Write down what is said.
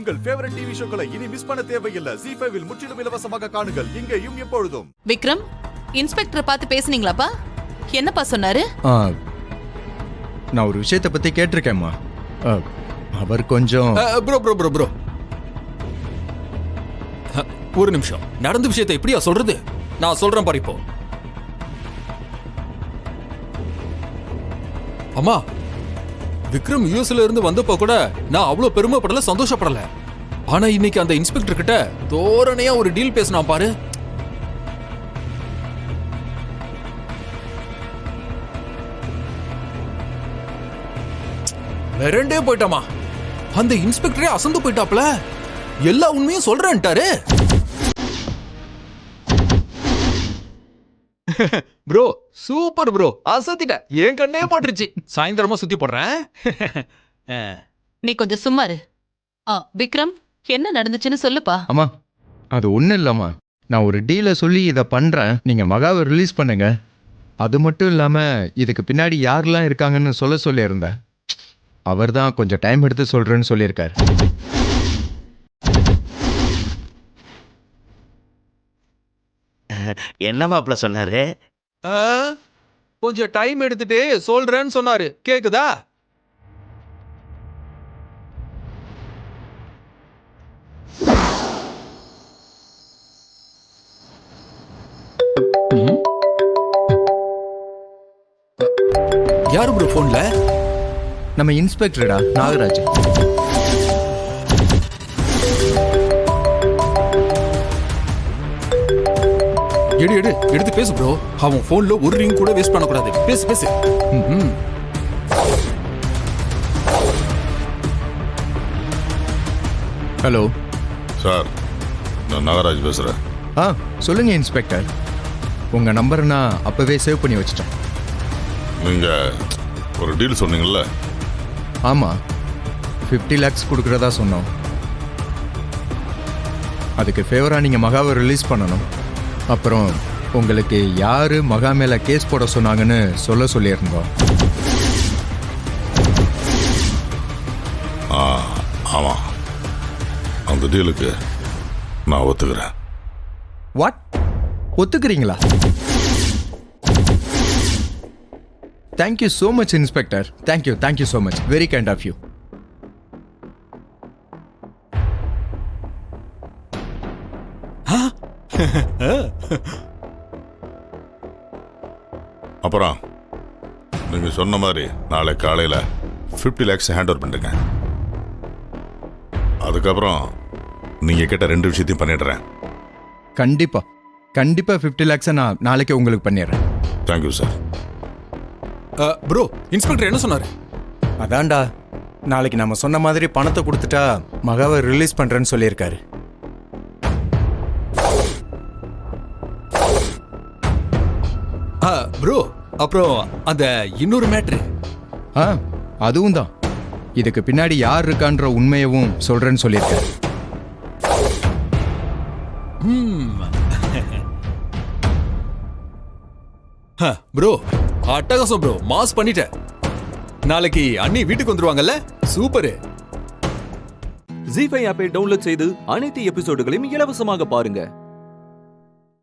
உங்கள் favourite TV ஷோக்களை இனி miss பண்ண தேவையில்லை. ZEE5 இல் முற்றிலும் இலவசமாக காணுங்கள். இங்கேயும் எப்பொழுதும். விக்ரம், இன்ஸ்பெக்டரை பார்த்து பேசுனீங்களாப்பா? என்னப்பா சொன்னாரு? நான் ஒரு விஷயத்தை பத்தி கேட்டிருக்கேம்மா. அவர் கொஞ்சம் ப்ரோ ப்ரோ ப்ரோ ப்ரோ ஒரு நிமிஷம். நடந்த விஷயத்தை எப்படியா சொல்றது? நான் சொல்றேன் பாரு. இப்போ அம்மா, விக்ரம் யூஎஸ்ல இருந்து வந்தப்போ கூட நான் அவ்வளவு பெருமைப்படல, சந்தோஷப்படல. ஆனா இன்னைக்கு அந்த இன்ஸ்பெக்டர் கிட்ட தோரணையா ஒரு டீல் பேசினா பாரு. மிரண்டே போயிட்டாமா. அந்த இன்ஸ்பெக்டரே அசந்து போயிட்டாப்ல. எல்லா உண்மையும் சொல்றேன்ட்டாரு. ப்ரோ சூப்பர் ப்ரோ, அசத்திட்ட. என் கண்ணே மாட்டுருச்சு. சாயந்தரமா சுத்தி போடுறேன். நீ கொஞ்சம் சும்மா இரு. விக்ரம், என்ன நடந்துச்சுன்னு சொல்லுப்பா. அம்மா, அது ஒன்றும் இல்லைம்மா. நான் ஒரு டீலை சொல்லி இதை பண்ணுறேன், நீங்கள் மகாவை ரிலீஸ் பண்ணுங்க. அது மட்டும் இல்லாமல் இதுக்கு பின்னாடி யாரெல்லாம் இருக்காங்கன்னு சொல்லியிருந்தேன். அவர் தான் கொஞ்சம் டைம் எடுத்து சொல்கிறேன்னு சொல்லியிருக்காரு. என்ன மாப்பிள்ள சொன்னாரு? கொஞ்சம் டைம் எடுத்துட்டு சொல்றேன்னு சொன்னாரு. கேக்குதா? யாரு ப்ரோ போன்ல? நம்ம இன்ஸ்பெக்டரடா, நாகராஜ். எடுத்து பேசு ப்ரோ. அவன் போன்ல ஒரு ரிங் கூட வேஸ்ட் பண்ண கூடாது. பேசு பேசு. ஹலோ சார், நான் நாகராஜ் பேசுறேன். சொல்லுங்க இன்ஸ்பெக்டர். உங்க நம்பரை நான் அப்பவே சேவ் பண்ணி வச்சிட்டேன். நீங்க ஒரு டீல் சொன்னீங்கல்ல? ஆமாம், 50 lakhs கொடுக்குறதா சொன்னோம். அதுக்கு ஃபேவராக நீங்கள் மகாவை ரிலீஸ் பண்ணணும். அப்புறம் உங்களுக்கு யார் மகா மேலே கேஸ் போட சொன்னாங்கன்னு சொல்லியிருந்தோம். ஆமாம், அந்த டீலுக்கு நான் ஒத்துக்கிறேன். வாட்? ஒத்துக்கிறீங்களா? Thank you so much inspector. Thank you so much. Very kind of you. அப்புறம் நீங்க சொன்ன மாதிரி நாளை காலையில் 50 lakhs ஹேண்ட் ஓவர் பண்ணுங்க. அதுக்கப்புறம் நீங்க கேட்ட 2 விஷயத்தையும் பண்ணிடுறேன். கண்டிப்பாக 50 lakhs நான் நாளைக்கு உங்களுக்கு பண்ணிடுறேன். Thank you sir. ப்ரோ, இன்ஸ்பெக்டர் என்ன சொன்னாரு? அதான்டா, நாளைக்கு நம்ம சொன்ன மாதிரி பணத்தை கொடுத்துட்டா மகாவை ரிலீஸ் பண்ணுறேன்னு சொல்லியிருக்காரு. ப்ரோ, அப்புறம் அந்த இன்னொரு மேட்ரு. அதுவும் தான். இதுக்கு பின்னாடி யார் இருக்கான்ற உண்மையவும் சொல்றேன்னு சொல்லியிருக்காரு. ப்ரோ அட்டகாசம் ப்ரோ, மாஸ் பண்ணிட்ட. நாளைக்கு அண்ணி வீட்டுக்கு வந்துருவாங்கல்ல? சூப்பர். ZEE5 ஆப்பை டவுன்லோட் செய்து அனைத்து எபிசோடுகளையும் இலவசமாக பாருங்க.